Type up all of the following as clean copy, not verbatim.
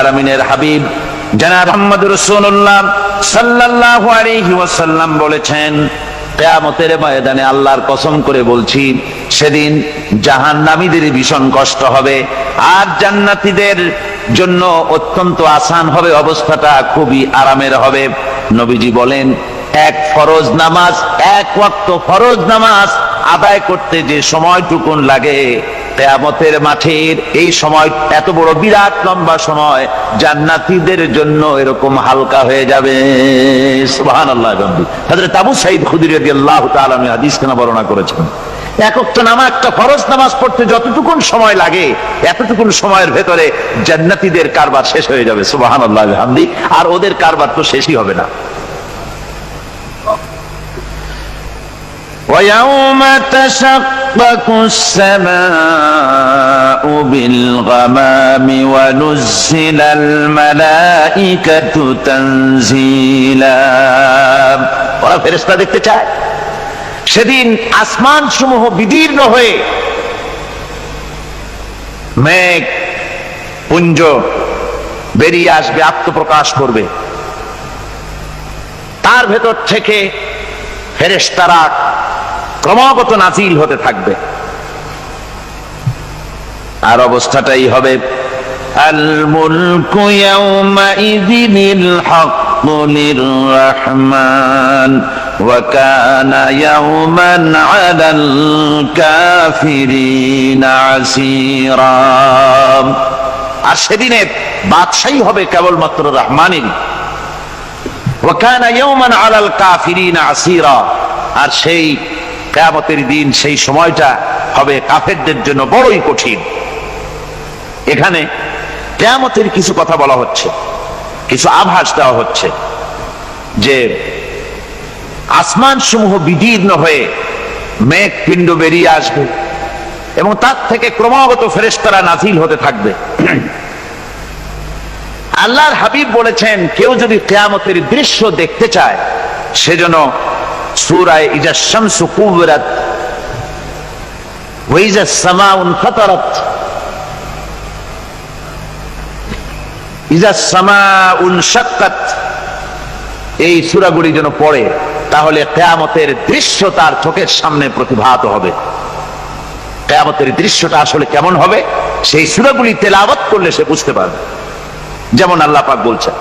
আলামিনের হাবিব জনাব মুহাম্মদ রাসূলুল্লাহ সাল্লাল্লাহু আলাইহি ওয়াসাল্লাম বলেছেন, কিয়ামতের ময়দানে আল্লাহর কসম করে বলছি, সেদিন জাহান্নামীদের ভীষণ কষ্ট হবে আর জান্নাতীদের জন্য অত্যন্ত আসান হবে, অবস্থাটা খুবই আরামের হবে। নবীজি বলেন, এক ফরজ নামাজ, এক ওয়াক্ত ফরজ নামাজ আদায় করতে যে সময়টুকুন লাগে, কিয়ামতের মাঠের এই সময় এত বড় বিরাট লম্বা সময় জান্নাতীদের জন্য এরকম হালকা হয়ে যাবে। সুবহানাল্লাহ। হযরত আবু সাঈদ খুদরী রাদিয়াল্লাহু তাআলা আনহু হাদিস কেন বর্ণনা করেছেন, এক ওয়াক্ত নামাজ, একটা ফরজ নামাজ পড়তে যতটুকুন সময় লাগে এতটুকুন সময়ের ভেতরে জান্নাতীদের কারবার শেষ হয়ে যাবে। সুবহানাল্লাহ বিহামদি। আর ওদের কারবার তো শেষই হবে না। وَيَوْمَ تَشَقَّقُ السَّمَاءُ بِالْغَمَامِ وَنُزِّلَ الْمَلَائِكَةُ تَنزِيلًا। ওরা ফেরেশতা দেখতে চায়। সেদিন আসমান সমূহ বিদীর্ণ হয়ে মেঘ পুঞ্জ বেরিয়ে আসবে, আত্মপ্রকাশ করবে। তার ভেতর থেকে ফেরেশতারা ক্রমাগত নাজিল হতে থাকবে। আর অবস্থাটাই হবে, আল মুলকু ইয়াউমাইযিনিল হাক্কু লিররহমান ওয়া কানা ইয়াওমান আলাল কাফিরিনা আসীরা। আর সেদিনে বাদশাহী হবে কেবলমাত্র রহমানের। ওয়া কানা ইয়াওমান আলাল কাফিরিনা আসীরা। আর সেই কিয়ামতের দিন, সেই সময়টা হবে কাফেরদের জন্য বড়ই কঠিন। এখানে কিয়ামতের কিছু কথা বলা হচ্ছে, কিছু আভাস দেওয়া হচ্ছে যে আসমান সমূহ বিদীর্ণ হয়ে মেঘ পিণ্ড বেরিয়ে আসবে এবং তার থেকে ক্রমাগত ফেরেশতারা নাজিল হতে থাকবে। আল্লাহর হাবিব বলেছেন, কেউ যদি কিয়ামতের দৃশ্য দেখতে চায় সেজন্য সূরা ইজা শামসু কুবিরাত ওয়া ইজা সামাউ ফাতারাত, ইজা সামাউ শাক্কাত, এই সূরাগুলি যেন পড়ে, তাহলে কিয়ামতের দৃশ্য তার চোখের সামনে প্রতিভাত হবে। কিয়ামতের দৃশ্যটা আসলে কেমন হবে সেই সূরাগুলি তেলাওয়াত করলে সে বুঝতে পারবে। যেমন আল্লাহ পাক বলছেন,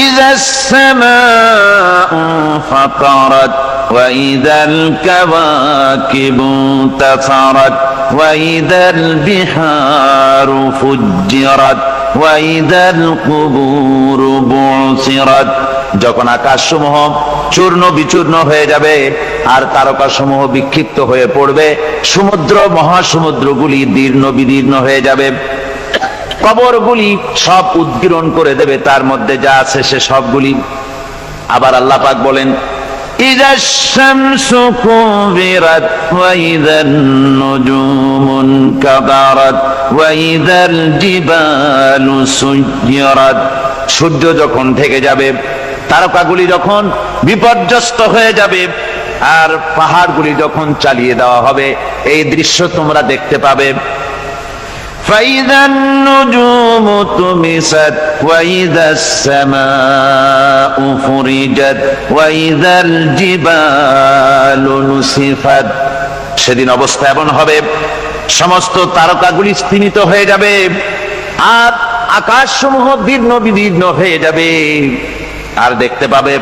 إذا السماء فطرت وإذا الكواكب انتثرت وإذا البحار فجرت وإذا القبور بعثرت। যখন আকাশসমূহ চূর্ণ বিচূর্ণ হয়ে যাবে আর তারকাসমূহ বিক্ষিপ্ত হয়ে পড়বে, সমুদ্র মহাসমুদ্রগুলি দীর্ণ বিদীর্ণ হয়ে যাবে, কবরগুলি সব উদ্গীরণ করে দেবে, তার মধ্যে যা আছে সে সবগুলি। আবার আল্লাহ পাক বলেন, ইযাশ শামসু কুবিরাত ওয়া ইযান নুজুমুন কাদারাত ওয়া ইযাল জিবালু সুয়্যিরাত। সূর্য যখন ঢেকে যাবে, তারকাগুলি যখন বিপর্যস্ত হয়ে যাবে আর পাহাড়গুলি যখন চালিয়ে দেওয়া হবে, এই দৃশ্য তোমরা দেখতে পাবে। فإذا النجوم طمست وإذا السماء فرجت وإذا الجبال نسفت। সেদিন অবস্থা এমন হবে, সমস্ত তারকাগুলি স্তিমিত হয়ে যাবে আর আকাশসমূহ দীর্ণ বিদীর্ণ হয়ে যাবে, আর দেখতে পাবে